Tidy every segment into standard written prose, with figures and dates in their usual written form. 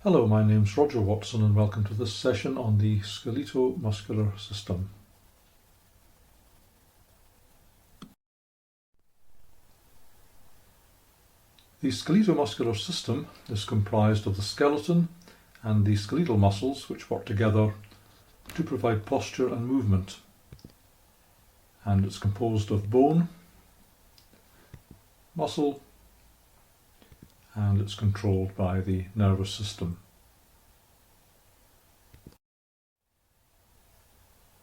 Hello, my name's Roger Watson and welcome to this session on the Skeletomuscular system. The Skeletomuscular system is comprised of the skeleton and the skeletal muscles which work together to provide posture and movement. And it's composed of bone, muscle, and it's controlled by the nervous system.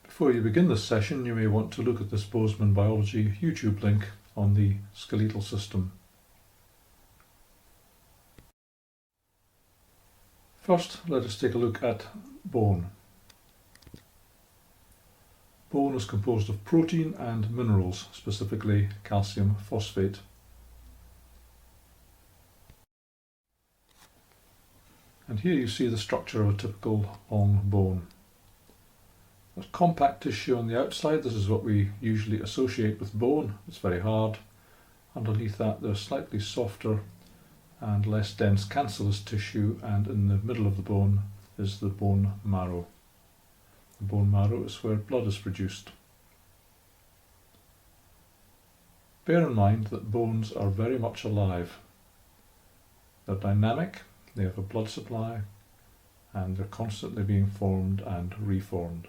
Before you begin this session, you may want to look at this Bozeman Biology YouTube link on the skeletal system. First, let us take a look at bone. Bone is composed of protein and minerals, specifically calcium phosphate. And here you see the structure of a typical long bone. There's compact tissue on the outside. This is what we usually associate with bone. It's very hard. Underneath that there's slightly softer and less dense cancellous tissue, and in the middle of the bone is the bone marrow. The bone marrow is where blood is produced. Bear in mind that bones are very much alive. They're dynamic. They have a blood supply and they're constantly being formed and reformed.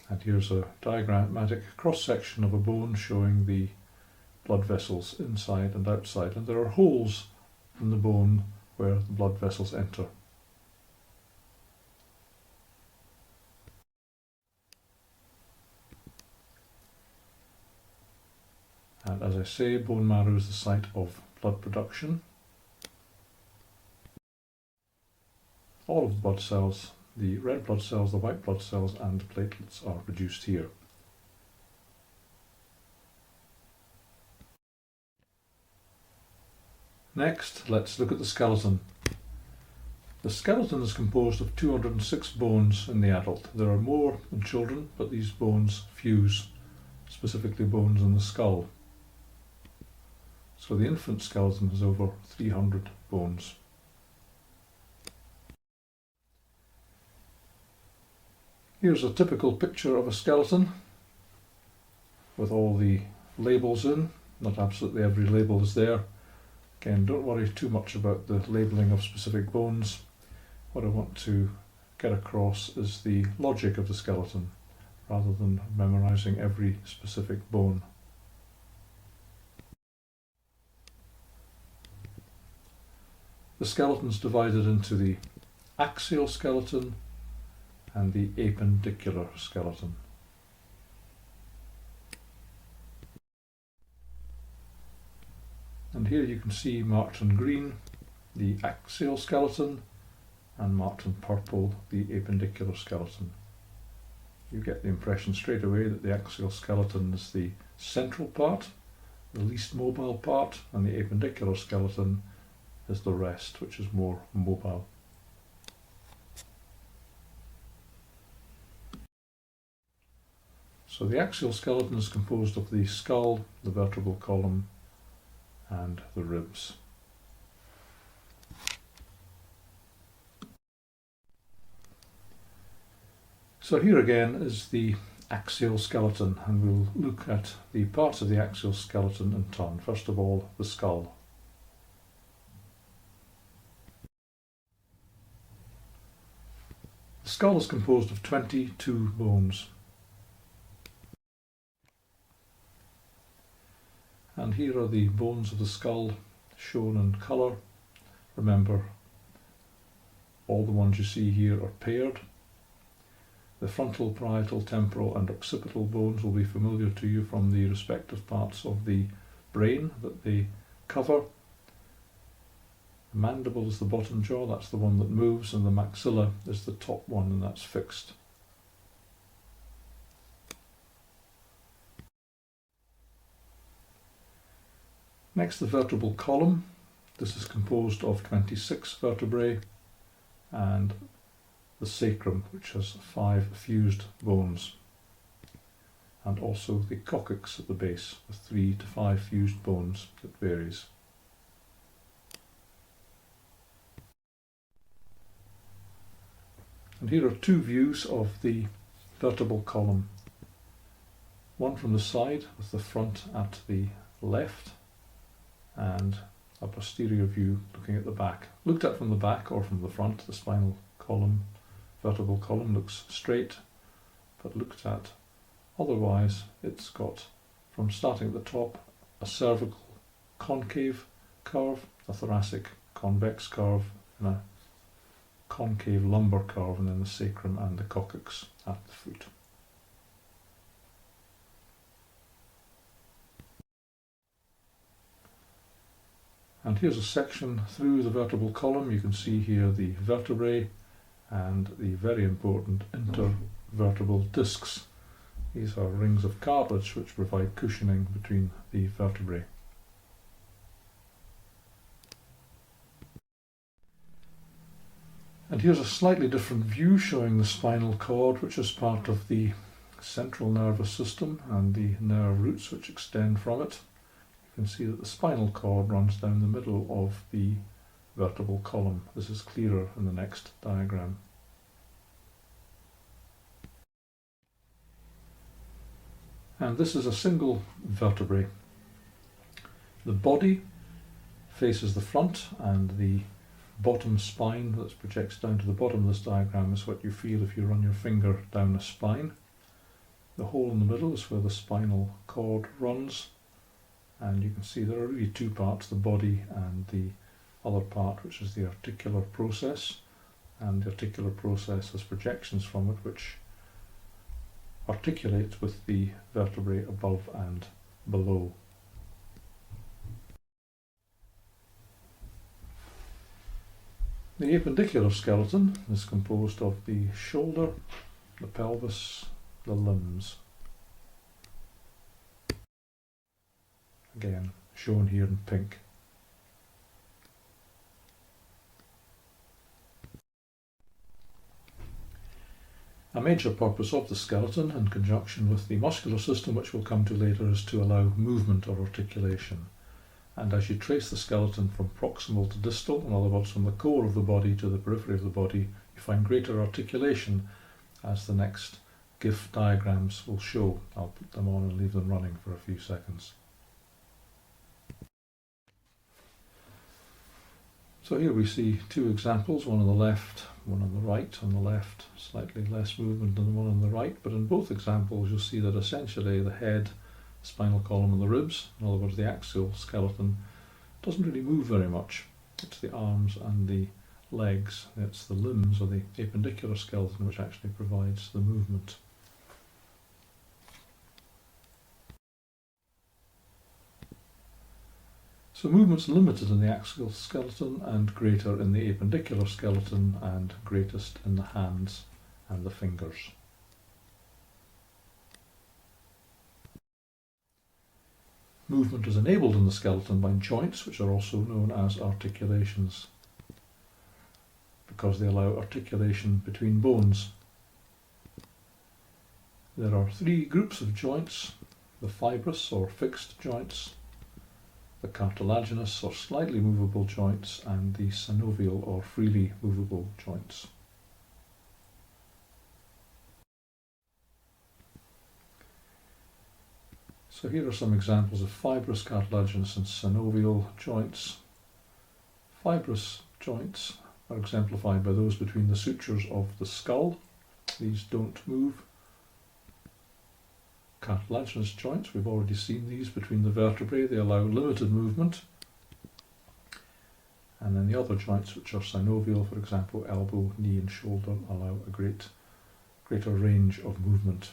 And here's a diagrammatic cross-section of a bone showing the blood vessels inside and outside, and there are holes in the bone where the blood vessels enter. And as I say, bone marrow is the site of blood production. All of the blood cells, the red blood cells, the white blood cells and platelets are produced here. Next, let's look at the skeleton. The skeleton is composed of 206 bones in the adult. There are more in children, but these bones fuse, specifically bones in the skull. So the infant skeleton has over 300 bones. Here's a typical picture of a skeleton with all the labels in. Not absolutely every label is there. Again, don't worry too much about the labelling of specific bones. What I want to get across is the logic of the skeleton rather than memorising every specific bone. The skeleton is divided into the axial skeleton and the appendicular skeleton. And here you can see marked in green the axial skeleton and marked in purple the appendicular skeleton. You get the impression straight away that the axial skeleton is the central part, the least mobile part, and the appendicular skeleton is the rest, which is more mobile. So the axial skeleton is composed of the skull, the vertebral column, and the ribs. So here again is the axial skeleton, and we'll look at the parts of the axial skeleton in turn. First of all, the skull. The skull is composed of 22 bones. And here are the bones of the skull shown in colour. Remember, all the ones you see here are paired. The frontal, parietal, temporal and occipital bones will be familiar to you from the respective parts of the brain that they cover. The mandible is the bottom jaw, that's the one that moves, and the maxilla is the top one, and that's fixed. Next, the vertebral column. This is composed of 26 vertebrae, and the sacrum, which has 5 fused bones, and also the coccyx at the base with 3 to 5 fused bones. It varies. And here are 2 views of the vertebral column. One from the side with the front at the left, and a posterior view looking at the back. Looked at from the back or from the front, the spinal column, vertebral column looks straight, but looked at otherwise, it's got, from starting at the top, a cervical concave curve, a thoracic convex curve, and a concave lumbar curve, and then the sacrum and the coccyx at the foot. And here's a section through the vertebral column. You can see here the vertebrae and the very important intervertebral discs. These are rings of cartilage which provide cushioning between the vertebrae. And here's a slightly different view showing the spinal cord, which is part of the central nervous system and the nerve roots which extend from it. You can see that the spinal cord runs down the middle of the vertebral column. This is clearer in the next diagram. And this is a single vertebrae. The body faces the front, and the bottom spine that projects down to the bottom of this diagram is what you feel if you run your finger down a spine. The hole in the middle is where the spinal cord runs, and you can see there are really 2 parts, the body and the other part, which is the articular process, and the articular process has projections from it which articulate with the vertebrae above and below. The appendicular skeleton is composed of the shoulder, the pelvis, the limbs. Again, shown here in pink. A major purpose of the skeleton, in conjunction with the muscular system, which we'll come to later, is to allow movement or articulation. And as you trace the skeleton from proximal to distal, in other words from the core of the body to the periphery of the body, you find greater articulation, as the next GIF diagrams will show. I'll put them on and leave them running for a few seconds. So here we see 2 examples, one on the left, one on the right. On the left, slightly less movement than the one on the right, but in both examples you'll see that essentially the head, spinal column and the ribs, in other words the axial skeleton, doesn't really move very much. It's the arms and the legs, it's the limbs or the appendicular skeleton which actually provides the movement. So movement's limited in the axial skeleton and greater in the appendicular skeleton, and greatest in the hands and the fingers. Movement is enabled in the skeleton by joints, which are also known as articulations, because they allow articulation between bones. There are 3 groups of joints: the fibrous or fixed joints, the cartilaginous or slightly movable joints, and the synovial or freely movable joints. So here are some examples of fibrous, cartilaginous and synovial joints. Fibrous joints are exemplified by those between the sutures of the skull. These don't move. Cartilaginous joints, we've already seen these between the vertebrae, they allow limited movement. And then the other joints, which are synovial, for example elbow, knee and shoulder, allow a greater range of movement.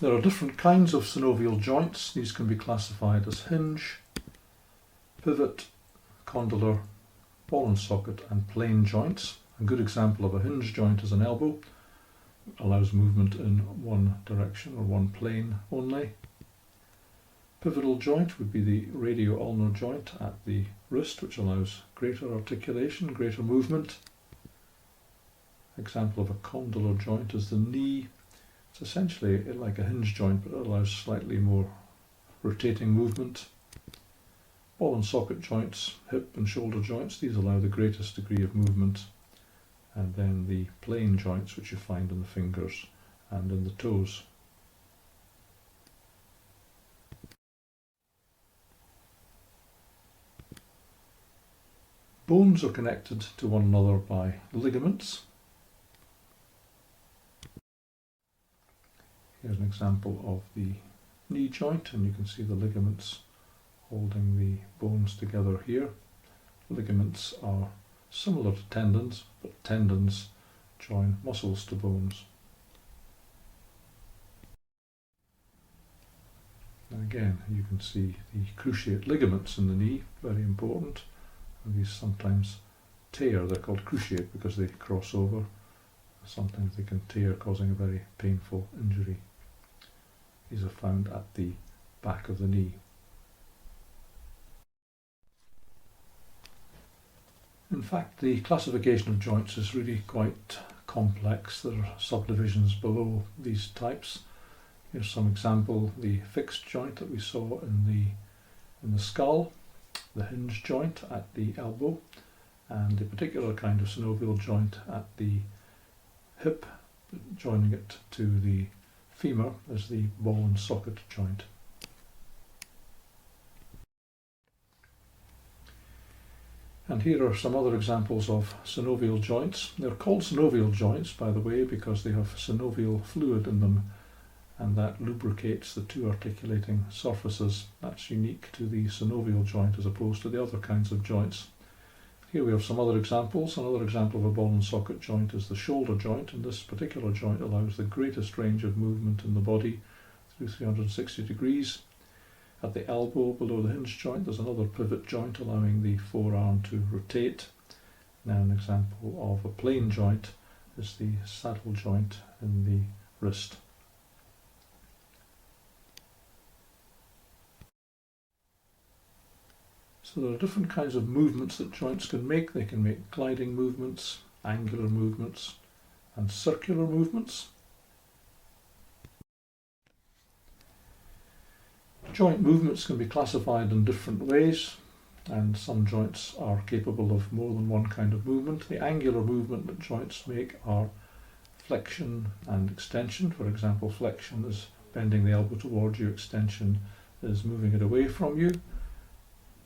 There are different kinds of synovial joints. These can be classified as hinge, pivot, condylar, ball and socket and plane joints. A good example of a hinge joint is an elbow. It allows movement in one direction or one plane only. Pivotal joint would be the radio-ulnar joint at the wrist, which allows greater articulation, greater movement. Example of a condylar joint is the knee. It's essentially like a hinge joint, but it allows slightly more rotating movement. Ball and socket joints, hip and shoulder joints, these allow the greatest degree of movement. And then the plane joints, which you find in the fingers and in the toes. Bones are connected to one another by ligaments. Here's an example of the knee joint, and you can see the ligaments holding the bones together here. Ligaments are similar to tendons, but tendons join muscles to bones. And again, you can see the cruciate ligaments in the knee, very important. And these sometimes tear, they're called cruciate because they cross over. Sometimes they can tear, causing a very painful injury. These are found at the back of the knee. In fact, the classification of joints is really quite complex. There are subdivisions below these types. Here's some example: the fixed joint that we saw in the skull, the hinge joint at the elbow, and a particular kind of synovial joint at the hip, joining it to the femur is the ball and socket joint. And here are some other examples of synovial joints. They're called synovial joints, by the way, because they have synovial fluid in them, and that lubricates the two articulating surfaces. That's unique to the synovial joint as opposed to the other kinds of joints. Here we have some other examples. Another example of a ball and socket joint is the shoulder joint, and this particular joint allows the greatest range of movement in the body through 360 degrees. At the elbow, below the hinge joint, there's another pivot joint allowing the forearm to rotate. Now an example of a plane joint is the saddle joint in the wrist. So there are different kinds of movements that joints can make. They can make gliding movements, angular movements, and circular movements. Joint movements can be classified in different ways, and some joints are capable of more than one kind of movement. The angular movement that joints make are flexion and extension. For example, flexion is bending the elbow towards you, extension is moving it away from you.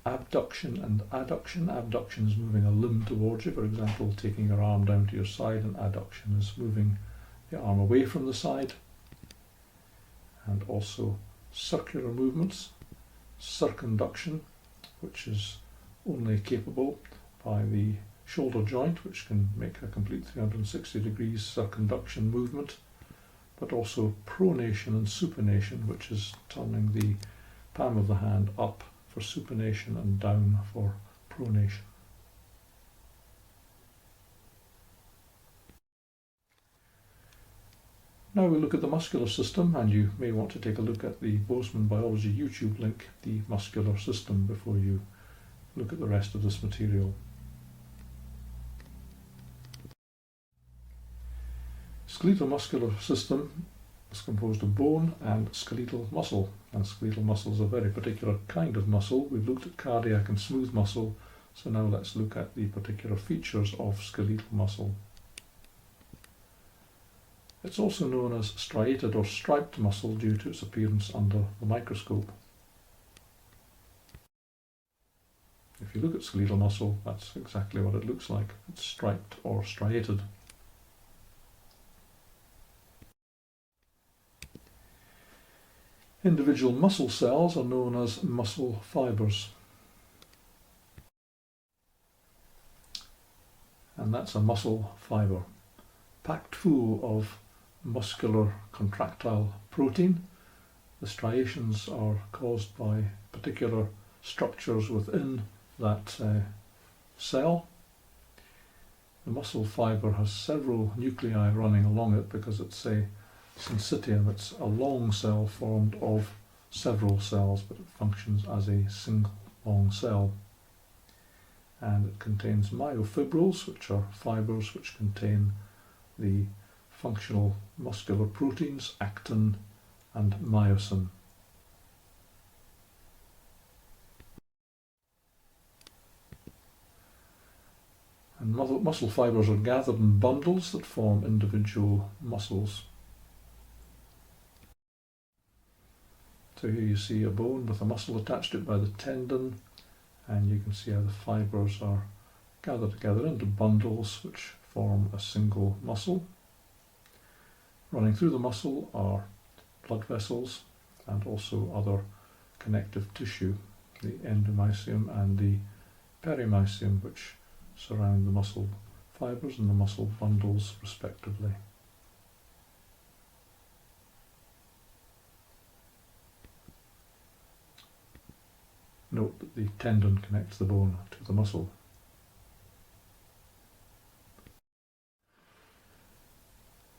Abduction and adduction. Abduction is moving a limb towards you, for example, taking your arm down to your side, and adduction is moving the arm away from the side. And also circular movements, circumduction, which is only capable by the shoulder joint, which can make a complete 360 degrees circumduction movement, but also pronation and supination, which is turning the palm of the hand up for supination and down for pronation. Now we look at the muscular system, and you may want to take a look at the Bozeman Biology YouTube link, the muscular system, before you look at the rest of this material. Skeletomuscular system is composed of bone and skeletal muscle, and skeletal muscle is a very particular kind of muscle. We've looked at cardiac and smooth muscle, so now let's look at the particular features of skeletal muscle. It's also known as striated or striped muscle due to its appearance under the microscope. If you look at skeletal muscle, that's exactly what it looks like. It's striped or striated. Individual muscle cells are known as muscle fibers. And that's a muscle fiber, packed full of muscular contractile protein. The striations are caused by particular structures within that cell. The muscle fiber has several nuclei running along it because it's a syncytium. It's a long cell formed of several cells, but it functions as a single long cell. And it contains myofibrils, which are fibres which contain the functional muscular proteins, actin and myosin. And muscle fibres are gathered in bundles that form individual muscles. So here you see a bone with a muscle attached to it by the tendon, and you can see how the fibres are gathered together into bundles which form a single muscle. Running through the muscle are blood vessels and also other connective tissue, the endomysium and the perimysium, which surround the muscle fibres and the muscle bundles respectively. Note that the tendon connects the bone to the muscle.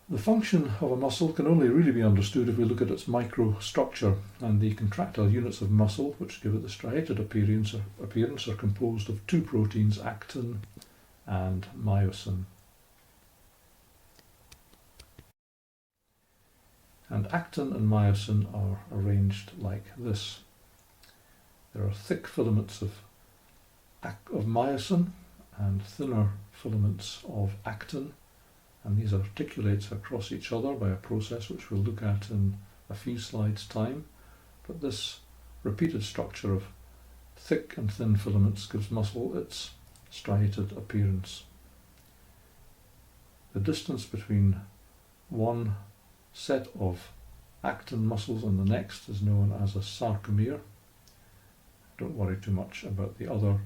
The function of a muscle can only really be understood if we look at its microstructure, and the contractile units of muscle, which give it the striated appearance, are composed of two proteins, actin and myosin. And actin and myosin are arranged like this. There are thick filaments of myosin and thinner filaments of actin, and these articulate across each other by a process which we'll look at in a few slides' time. But this repeated structure of thick and thin filaments gives muscle its striated appearance. The distance between one set of actin muscles and the next is known as a sarcomere. Don't worry too much about the other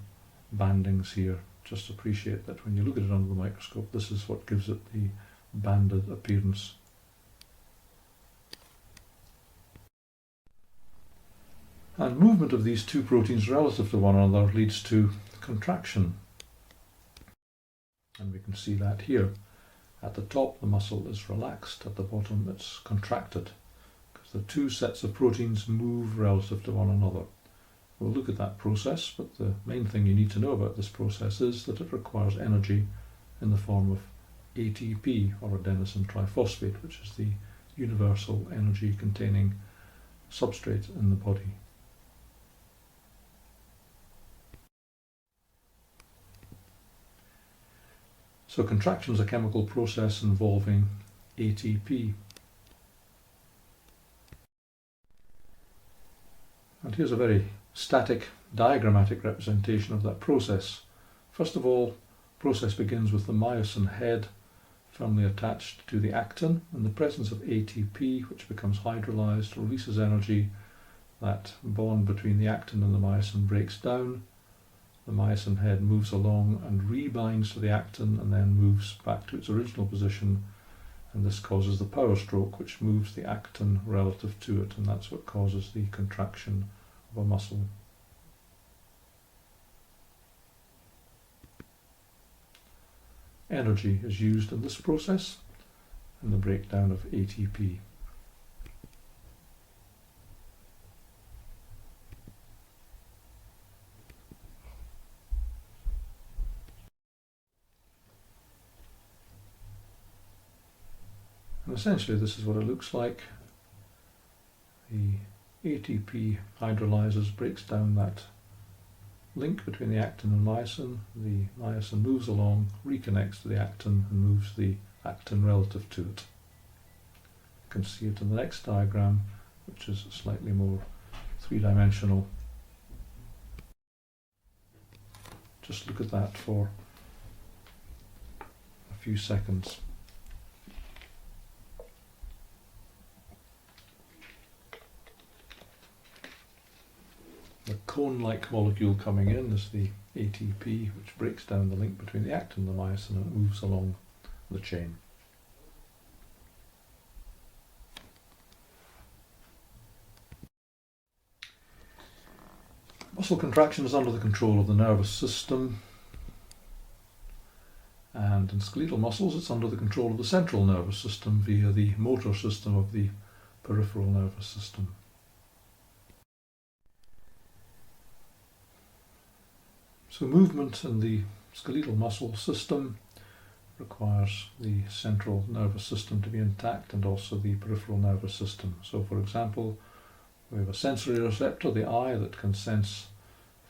bandings here. Just appreciate that when you look at it under the microscope, this is what gives it the banded appearance. And movement of these two proteins relative to one another leads to contraction. And we can see that here. At the top the muscle is relaxed, at the bottom it's contracted, because the two sets of proteins move relative to one another. We'll look at that process, but the main thing you need to know about this process is that it requires energy in the form of ATP, or adenosine triphosphate, which is the universal energy containing substrate in the body. So contraction is a chemical process involving ATP. And here's a very static diagrammatic representation of that process. First of all, the process begins with the myosin head firmly attached to the actin. In the presence of ATP, which becomes hydrolyzed, releases energy. That bond between the actin and the myosin breaks down. The myosin head moves along and rebinds to the actin and then moves back to its original position, and this causes the power stroke, which moves the actin relative to it, and that's what causes the contraction of a muscle. Energy is used in this process in the breakdown of ATP. And essentially this is what it looks like. The ATP hydrolyzes, breaks down that link between the actin and myosin. The myosin moves along, reconnects to the actin and moves the actin relative to it. You can see it in the next diagram, which is slightly more three-dimensional. Just look at that for a few seconds. The cone-like molecule coming in is the ATP, which breaks down the link between the actin and the myosin and moves along the chain. Muscle contraction is under the control of the nervous system, and in skeletal muscles it's under the control of the central nervous system via the motor system of the peripheral nervous system. So movement in the skeletal muscle system requires the central nervous system to be intact and also the peripheral nervous system. So for example, we have a sensory receptor, the eye, that can sense,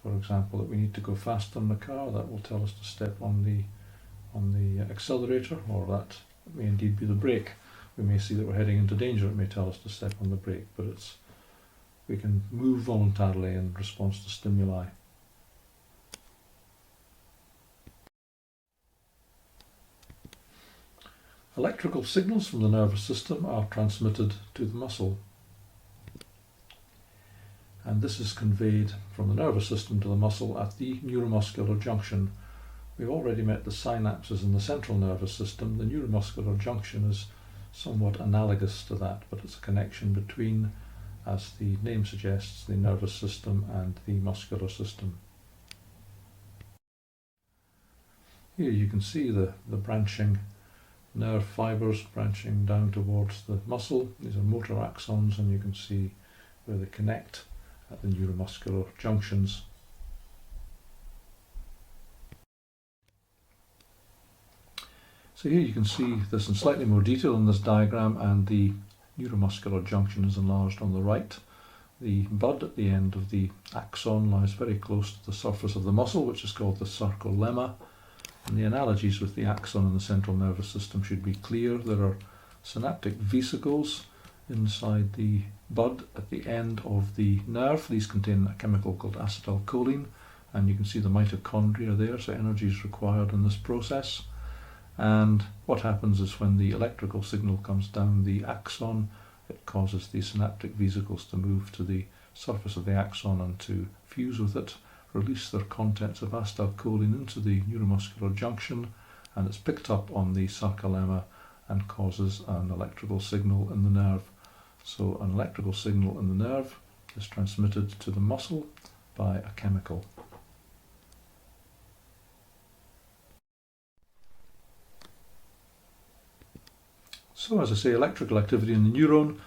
for example, that we need to go faster in the car. That will tell us to step on the accelerator, or that may indeed be the brake. We may see that we're heading into danger. It may tell us to step on the brake, but we can move voluntarily in response to stimuli. Electrical signals from the nervous system are transmitted to the muscle, and this is conveyed from the nervous system to the muscle at the neuromuscular junction. We've already met the synapses in the central nervous system. The neuromuscular junction is somewhat analogous to that, but it's a connection between, as the name suggests, the nervous system and the muscular system. Here you can see the branching nerve fibers branching down towards the muscle. These are motor axons, and you can see where they connect at the neuromuscular junctions. So here you can see this in slightly more detail in this diagram, and the neuromuscular junction is enlarged on the right. The bud at the end of the axon lies very close to the surface of the muscle, which is called the sarcolemma. And the analogies with the axon and the central nervous system should be clear. There are synaptic vesicles inside the bud at the end of the nerve. These contain a chemical called acetylcholine, and you can see the mitochondria there, so energy is required in this process. And what happens is when the electrical signal comes down the axon, it causes the synaptic vesicles to move to the surface of the axon and to fuse with it, release their contents of acetylcholine into the neuromuscular junction, and it's picked up on the sarcolemma and causes an electrical signal in the nerve. So an electrical signal in the nerve is transmitted to the muscle by a chemical. So as I say, electrical activity in the neuron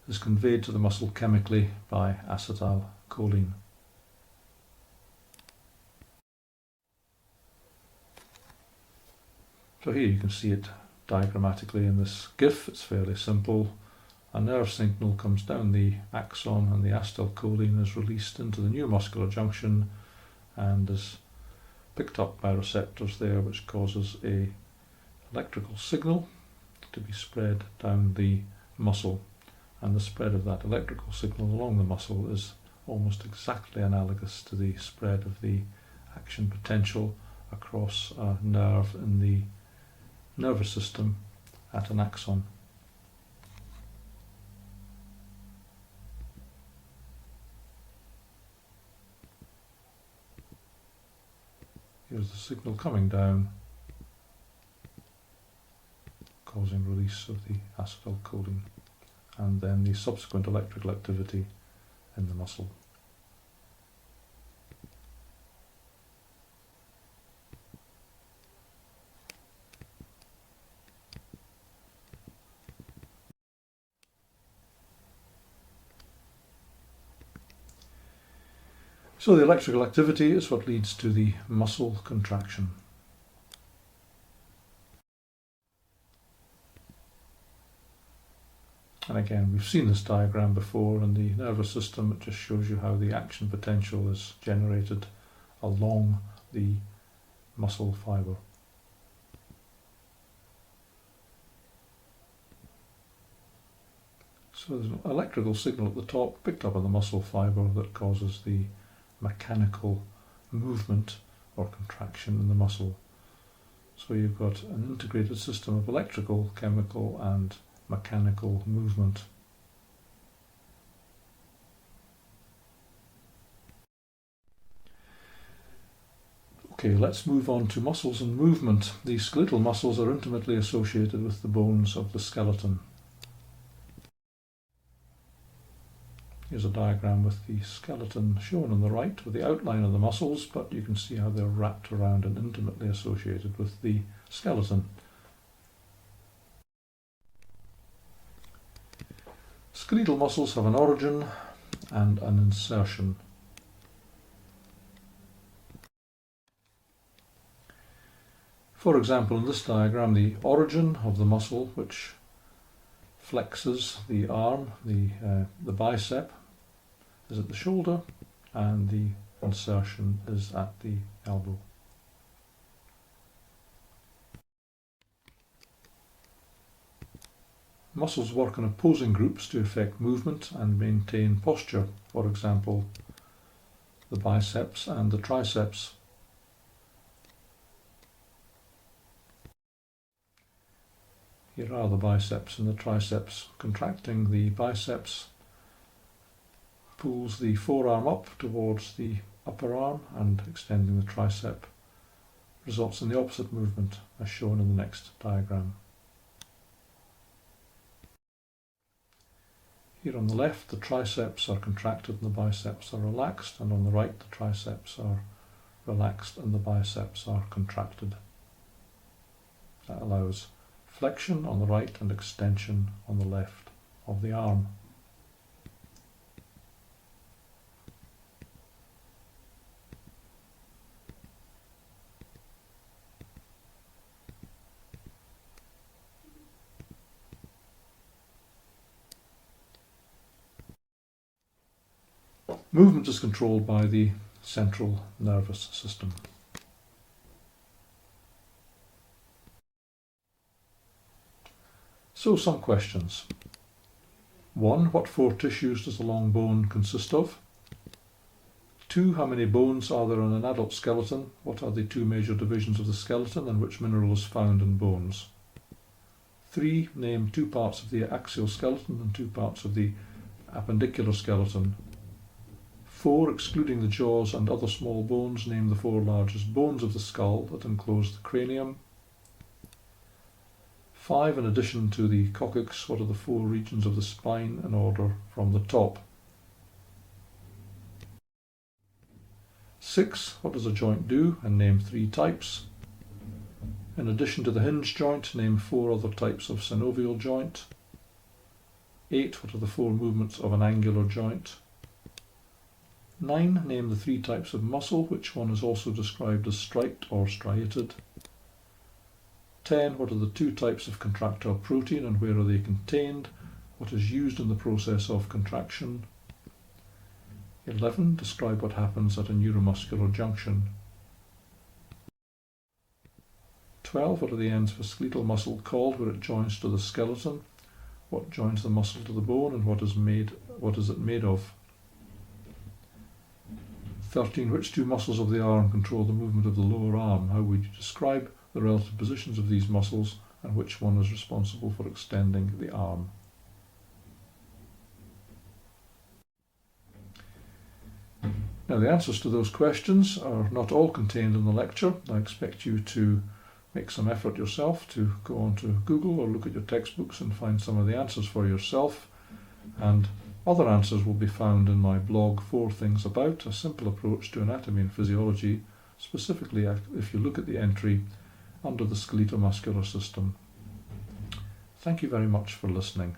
is conveyed to the muscle chemically by acetylcholine. So here you can see it diagrammatically in this GIF. It's fairly simple. A nerve signal comes down the axon, and the acetylcholine is released into the neuromuscular junction and is picked up by receptors there, which causes a electrical signal to be spread down the muscle. And the spread of that electrical signal along the muscle is almost exactly analogous to the spread of the action potential across a nerve in the nervous system at an axon. Here's the signal coming down, causing release of the acetylcholine, and then the subsequent electrical activity in the muscle. So the electrical activity is what leads to the muscle contraction. And again, we've seen this diagram before in the nervous system. It just shows you how the action potential is generated along the muscle fibre. So there's an electrical signal at the top picked up on the muscle fibre that causes the mechanical movement or contraction in the muscle. So you've got an integrated system of electrical, chemical and mechanical movement. Okay, let's move on to muscles and movement. The skeletal muscles are intimately associated with the bones of the skeleton. Here's a diagram with the skeleton shown on the right with the outline of the muscles, but you can see how they're wrapped around and intimately associated with the skeleton. Skeletal muscles have an origin and an insertion. For example, in this diagram, the origin of the muscle which flexes the arm, the bicep, is at the shoulder, and the insertion is at the elbow. Muscles work in opposing groups to affect movement and maintain posture. For example, the biceps and the triceps. Here are the biceps and the triceps. Contracting the biceps pulls the forearm up towards the upper arm, and extending the tricep results in the opposite movement as shown in the next diagram. Here on the left, the triceps are contracted and the biceps are relaxed, and on the right, the triceps are relaxed and the biceps are contracted. That allows flexion on the right and extension on the left of the arm. Movement is controlled by the central nervous system. So, some questions. 1. What 4 tissues does the long bone consist of? 2. How many bones are there in an adult skeleton? What are the 2 major divisions of the skeleton, and which mineral is found in bones? 3. Name 2 parts of the axial skeleton and 2 parts of the appendicular skeleton. 4. Excluding the jaws and other small bones, name the 4 largest bones of the skull that enclose the cranium. 5. In addition to the coccyx, what are the 4 regions of the spine in order from the top? 6. What does a joint do, and name 3 types? In addition to the hinge joint, name 4 other types of synovial joint. 8. What are the 4 movements of an angular joint? 9. Name the 3 types of muscle, which one is also described as striped or striated. 10. What are the 2 types of contractile protein and where are they contained? What is used in the process of contraction? 11. Describe what happens at a neuromuscular junction. 12. What are the ends of a skeletal muscle called where it joins to the skeleton? What joins the muscle to the bone, and what is it made of? 13. Which 2 muscles of the arm control the movement of the lower arm? How would you describe the relative positions of these muscles, and which one is responsible for extending the arm? Now, the answers to those questions are not all contained in the lecture. I expect you to make some effort yourself to go onto Google or look at your textbooks and find some of the answers for yourself, and other answers will be found in my blog 4 Things About, a simple approach to anatomy and physiology, specifically if you look at the entry under the Skeletomuscular system. Thank you very much for listening.